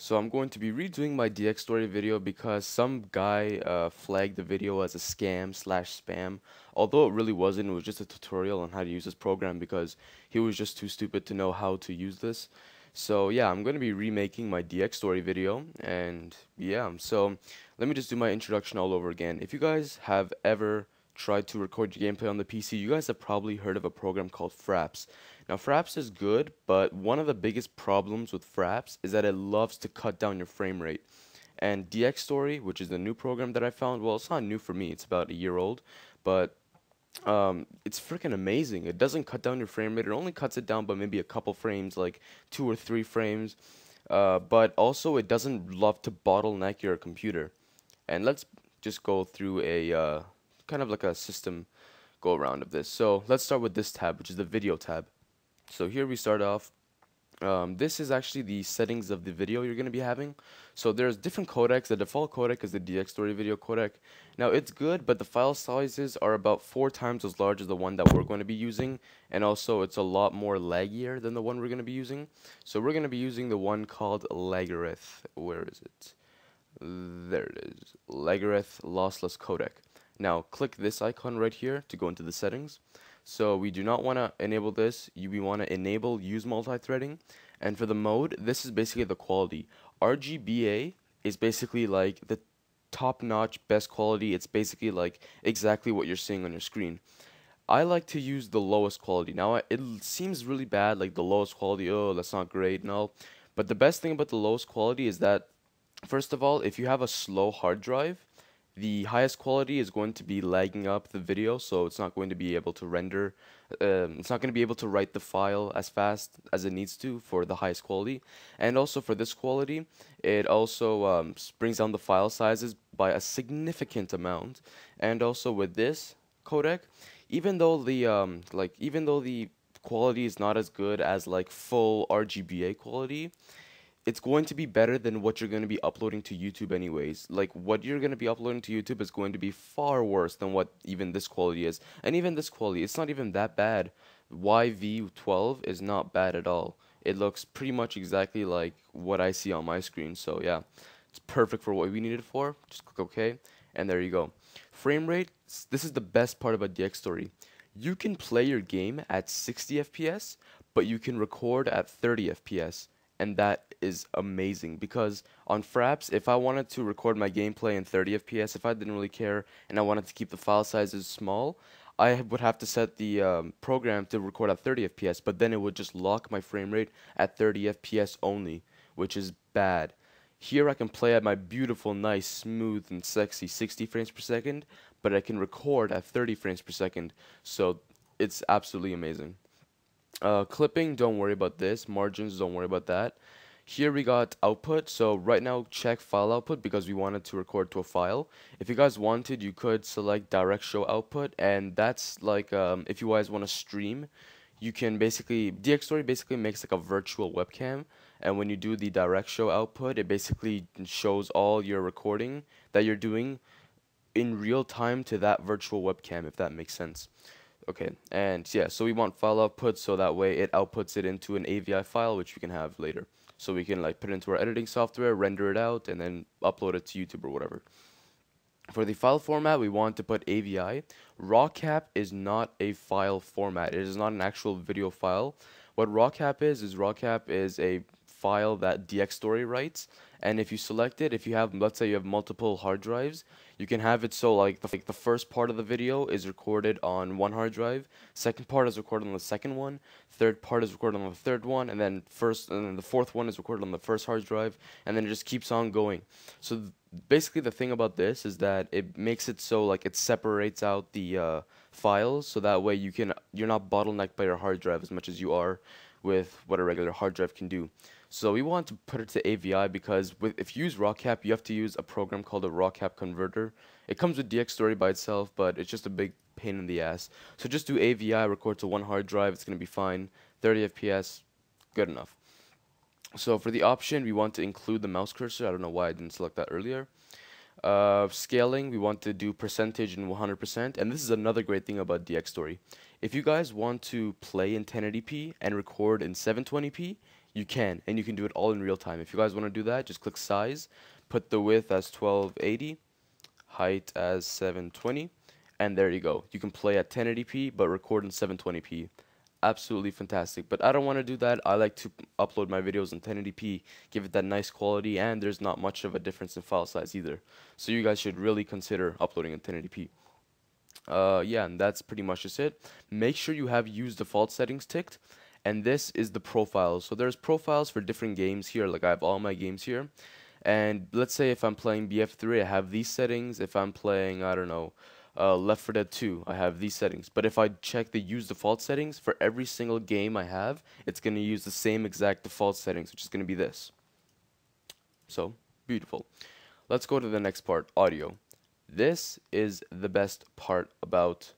So I'm going to be redoing my Dxtory video because some guy flagged the video as a scam slash spam. Although it really wasn't, it was just a tutorial on how to use this program because he was just too stupid to know how to use this. So yeah, I'm going to be remaking my Dxtory video, and yeah, so let me just do my introduction all over again. If you guys have ever tried to record your gameplay on the PC, you guys have probably heard of a program called Fraps. Now, Fraps is good, but one of the biggest problems with Fraps is that it loves to cut down your frame rate. And Dxtory, which is the new program that I found, well, it's not new for me, it's about a year old, but it's freaking amazing. It doesn't cut down your frame rate, it only cuts it down by maybe a couple frames, like 2 or 3 frames, but also it doesn't love to bottleneck your computer. And let's just go through a kind of like a system go around of this. So let's start with this tab, which is the video tab. So here we start off. This is actually the settings of the video you're going to be having. So there's different codecs. The default codec is the Dxtory video codec. Now it's good, but the file sizes are about 4 times as large as the one that we're going to be using, and also it's a lot more laggier than the one we're going to be using. So we're going to be using the one called Lagarith. Where is it? There it is. Lagarith lossless codec. Now click this icon right here to go into the settings. So we do not want to enable this. We want to enable use multi-threading. And for the mode, this is basically the quality. RGBA is basically like the top-notch best quality. It's basically like exactly what you're seeing on your screen. I like to use the lowest quality. Now it seems really bad, like the lowest quality, oh, that's not great, no. But the best thing about the lowest quality is that, first of all, if you have a slow hard drive, the highest quality is going to be lagging up the video, so it's not going to be able to render, it's not going to be able to write the file as fast as it needs to for the highest quality. And also for this quality, it also brings down the file sizes by a significant amount. And also with this codec, even though the quality is not as good as like full RGBA quality, it's going to be better than what you're going to be uploading to YouTube anyways. Like, what you're going to be uploading to YouTube is going to be far worse than what even this quality is. And even this quality, it's not even that bad. YV12 is not bad at all. It looks pretty much exactly like what I see on my screen. So yeah, it's perfect for what we need it for. Just click OK, and there you go. Frame rate, this is the best part about Dxtory. You can play your game at 60 FPS, but you can record at 30 FPS. And that is amazing because on Fraps, if I wanted to record my gameplay in 30 FPS, if I didn't really care and I wanted to keep the file sizes small, I would have to set the program to record at 30 FPS, but then it would just lock my frame rate at 30 FPS only, which is bad. Here I can play at my beautiful, nice, smooth, and sexy 60 frames per second, but I can record at 30 frames per second, so it's absolutely amazing. Clipping, don't worry about this. Margins, don't worry about that. Here we got output. So right now, check file output because we wanted to record to a file. If you guys wanted, you could select direct show output, and that's like if you guys want to stream, you can basically Dxtory basically makes like a virtual webcam, and when you do the direct show output, it basically shows all your recording that you're doing in real time to that virtual webcam, if that makes sense. Okay, and yeah, so we want file output so that way it outputs it into an AVI file, which we can have later. So we can like put it into our editing software, render it out, and then upload it to YouTube or whatever. For the file format, we want to put AVI. RAWCAP is not a file format. It is not an actual video file. What RAWCAP is RAWCAP is a file that Dxtory writes, and if you select it, if you have, let's say you have multiple hard drives, you can have it so like the first part of the video is recorded on one hard drive, second part is recorded on the second one, third part is recorded on the third one, and then the fourth one is recorded on the first hard drive, and then it just keeps on going. So basically the thing about this is that it makes it so like it separates out the files, so that way you're not bottlenecked by your hard drive as much as you are with what a regular hard drive can do. So we want to put it to AVI because if you use RAWCAP, you have to use a program called a RAWCAP converter. It comes with Dxtory by itself, but it's just a big pain in the ass. So just do AVI, record to one hard drive, it's going to be fine. 30 FPS, good enough. So for the option, we want to include the mouse cursor. I don't know why I didn't select that earlier. Scaling, we want to do percentage and 100%. And this is another great thing about Dxtory. If you guys want to play in 1080p and record in 720p, you can, and you can do it all in real time. If you guys want to do that, just click size, put the width as 1280, height as 720, and there you go. You can play at 1080p but record in 720p. Absolutely fantastic. But I don't want to do that. I like to upload my videos in 1080p, give it that nice quality, and there's not much of a difference in file size either. So you guys should really consider uploading in 1080p. Yeah, and that's pretty much just it. Make sure you have use default settings ticked, and this is the profiles. So there's profiles for different games here, like I have all my games here. And let's say if I'm playing BF3, I have these settings. If I'm playing, I don't know, Left 4 Dead 2, I have these settings. But if I check the use default settings for every single game I have, it's going to use the same exact default settings, which is going to be this. So, beautiful. Let's go to the next part, audio. This is the best part about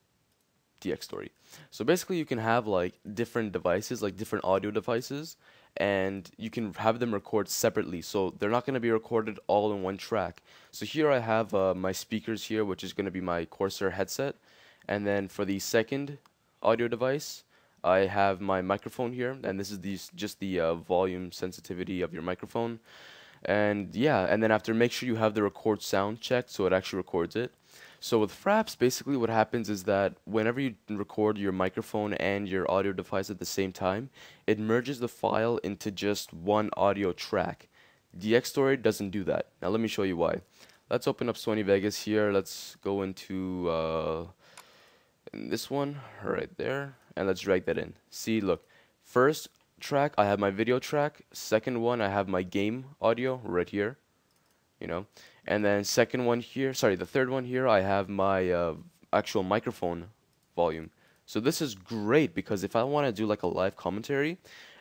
Dxtory. So basically you can have like different devices, like different audio devices, and you can have them record separately, so they're not going to be recorded all in one track. So here I have my speakers here, which is going to be my Corsair headset, and then for the second audio device I have my microphone here, and this is just the volume sensitivity of your microphone. And yeah, and then after, make sure you have the record sound checked so it actually records it. So with Fraps, basically what happens is that whenever you record your microphone and your audio device at the same time, it merges the file into just one audio track. Dxtory doesn't do that. Now let me show you why. Let's open up Sony Vegas here. Let's go into this one right there, and let's drag that in. See, look, first track I have my video track, second one I have my game audio right here, you know, and then second one here, sorry, the third one here I have my actual microphone volume. So this is great because if I want to do like a live commentary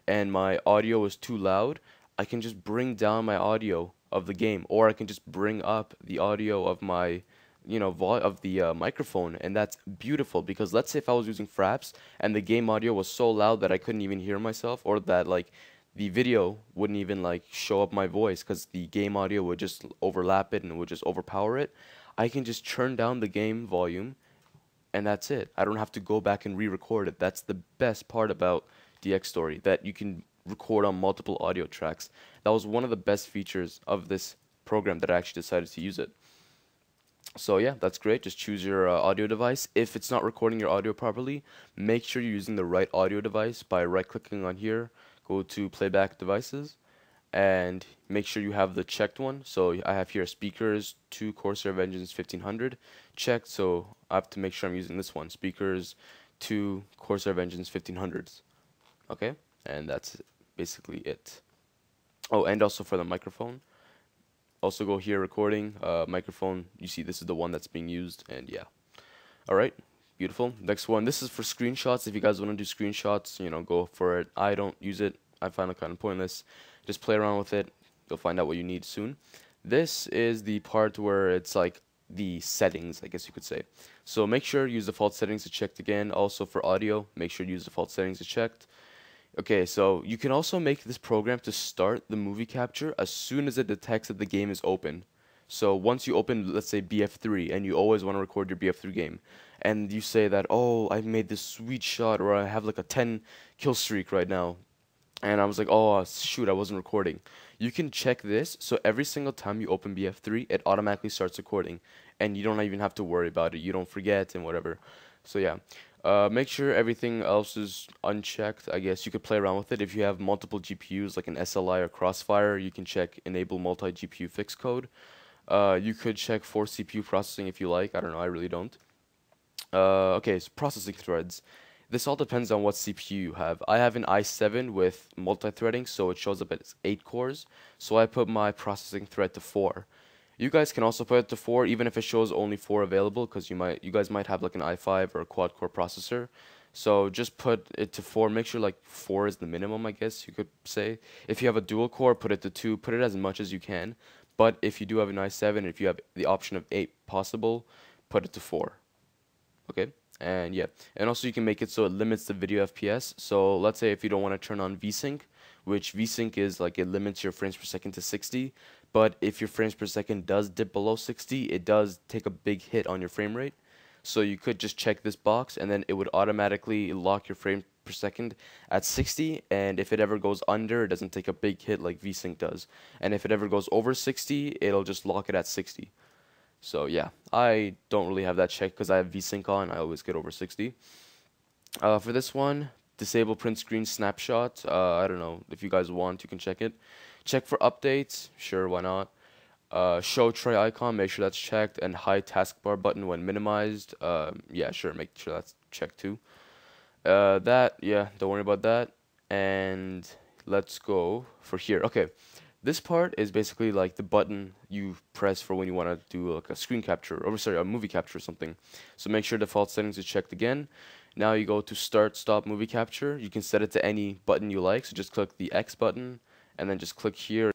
and my audio is too loud, I can just bring down my audio of the game, or I can just bring up the audio of my of the microphone, and that's beautiful. Because let's say if I was using Fraps and the game audio was so loud that I couldn't even hear myself, or that like the video wouldn't even like show up my voice because the game audio would just overlap it and would just overpower it, I can just turn down the game volume and that's it. I don't have to go back and re-record it. That's the best part about Dxtory, that you can record on multiple audio tracks. That was one of the best features of this program that I actually decided to use it. So yeah, that's great. Just choose your audio device. If it's not recording your audio properly, make sure you're using the right audio device by right-clicking on here, go to playback devices, and make sure you have the checked one. So I have here speakers, 2 Corsair Vengeance 1500 checked, so I have to make sure I'm using this one, speakers, 2 Corsair Vengeance 1500s. Okay, and that's basically it. Oh, and also for the microphone, also go here, recording, microphone, you see this is the one that's being used, and yeah. Alright, beautiful. Next one, this is for screenshots. If you guys want to do screenshots, you know, go for it. I don't use it. I find it kind of pointless. Just play around with it. You'll find out what you need soon. This is the part where it's like the settings, I guess you could say. So make sure use default settings is checked again. Also for audio, make sure use default settings is checked. Okay, so you can also make this program to start the movie capture as soon as it detects that the game is open. So once you open, let's say BF3, and you always want to record your BF3 game, and you say that, oh, I made this sweet shot, or I have like a 10 kill streak right now, and I was like, oh shoot, I wasn't recording. You can check this, so every single time you open BF3, it automatically starts recording, and you don't even have to worry about it. You don't forget and whatever. So yeah. Make sure everything else is unchecked. I guess you could play around with it. If you have multiple GPUs like an SLI or Crossfire, you can check enable multi-GPU fix code. You could check for CPU processing if you like. I don't know, I really don't. Okay, so processing threads. This all depends on what CPU you have. I have an i7 with multi-threading, so it shows up as 8 cores. So I put my processing thread to 4. You guys can also put it to 4, even if it shows only 4 available, because you guys might have like an i5 or a quad-core processor. So just put it to 4. Make sure like 4 is the minimum, I guess you could say. If you have a dual core, put it to 2. Put it as much as you can. But if you do have an i7, if you have the option of 8 possible, put it to 4. Okay? And yeah. And also you can make it so it limits the video FPS. So let's say if you don't want to turn on VSync, which VSync is like it limits your frames per second to 60. But if your frames per second does dip below 60, it does take a big hit on your frame rate. So you could just check this box, and then it would automatically lock your frame per second at 60, and if it ever goes under, it doesn't take a big hit like VSync does. And if it ever goes over 60, it'll just lock it at 60. So yeah, I don't really have that checked because I have VSync on. I always get over 60. For this one, disable print screen snapshot. I don't know if you guys want, you can check it. Check for updates. Sure, why not? Show tray icon, make sure that's checked, and hide taskbar button when minimized. Yeah, sure, make sure that's checked too. Yeah, don't worry about that. And let's go for here. Okay, this part is basically like the button you press for when you want to do like a screen capture, or sorry, a movie capture or something. So make sure default settings is checked again. Now you go to start, stop movie capture. You can set it to any button you like, so just click the X button, and then just click here.